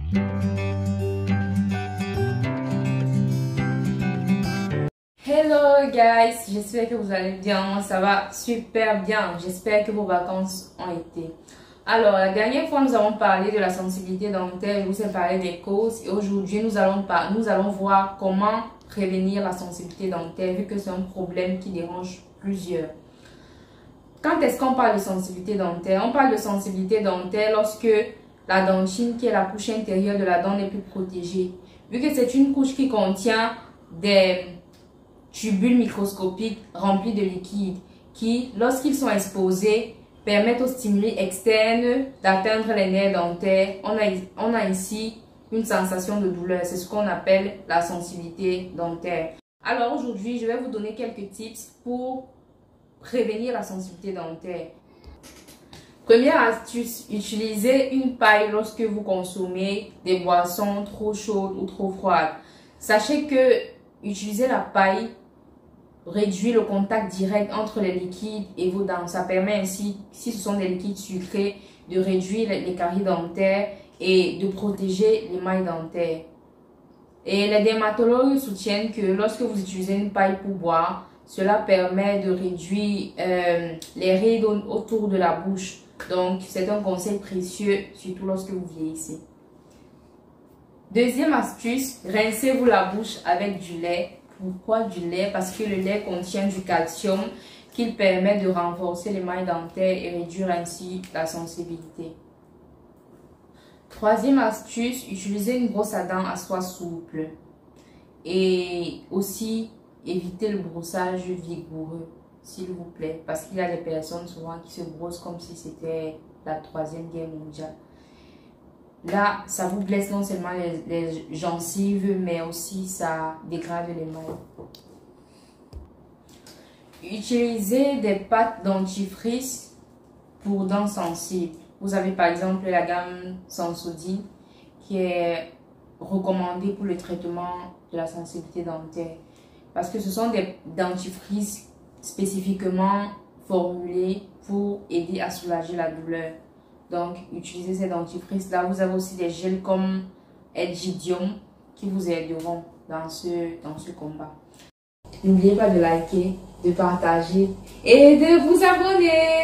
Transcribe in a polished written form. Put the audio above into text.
Hello guys, j'espère que vous allez bien. Moi ça va super bien. J'espère que vos vacances ont été. Alors la dernière fois nous avons parlé de la sensibilité dentaire, je vous ai parlé des causes et aujourd'hui nous allons voir comment prévenir la sensibilité dentaire vu que c'est un problème qui dérange plusieurs. Quand est-ce qu'on parle de sensibilité dentaire? On parle de sensibilité dentaire lorsque la dentine qui est la couche intérieure de la dent n'est plus protégée. Vu que c'est une couche qui contient des tubules microscopiques remplis de liquide qui, lorsqu'ils sont exposés, permettent aux stimuli externes d'atteindre les nerfs dentaires. On a ici une sensation de douleur. C'est ce qu'on appelle la sensibilité dentaire. Alors aujourd'hui, je vais vous donner quelques tips pour prévenir la sensibilité dentaire. Première astuce, utilisez une paille lorsque vous consommez des boissons trop chaudes ou trop froides. Sachez que utiliser la paille réduit le contact direct entre les liquides et vos dents. Ça permet ainsi, si ce sont des liquides sucrés, de réduire les caries dentaires et de protéger l'émail dentaire. Et les dermatologues soutiennent que lorsque vous utilisez une paille pour boire, cela permet de réduire les rides autour de la bouche. Donc, c'est un conseil précieux, surtout lorsque vous vieillissez. Deuxième astuce, rincez-vous la bouche avec du lait. Pourquoi du lait? Parce que le lait contient du calcium qui permet de renforcer l'émail dentaire et réduire ainsi la sensibilité. Troisième astuce, utilisez une brosse à dents à soie souple. Et aussi, évitez le brossage vigoureux, s'il vous plaît. Parce qu'il y a des personnes souvent qui se brossent comme si c'était la Troisième Guerre mondiale. Là, ça vous blesse non seulement les gencives, mais aussi ça dégrade l'émail. Utilisez des pâtes dentifrice pour dents sensibles. Vous avez par exemple la gamme Sensodyne qui est recommandée pour le traitement de la sensibilité dentaire. Parce que ce sont des dentifrices spécifiquement formulés pour aider à soulager la douleur. Donc, utilisez ces dentifrices-là. Vous avez aussi des gels comme Edgidium qui vous aideront dans ce combat. N'oubliez pas de liker, de partager et de vous abonner.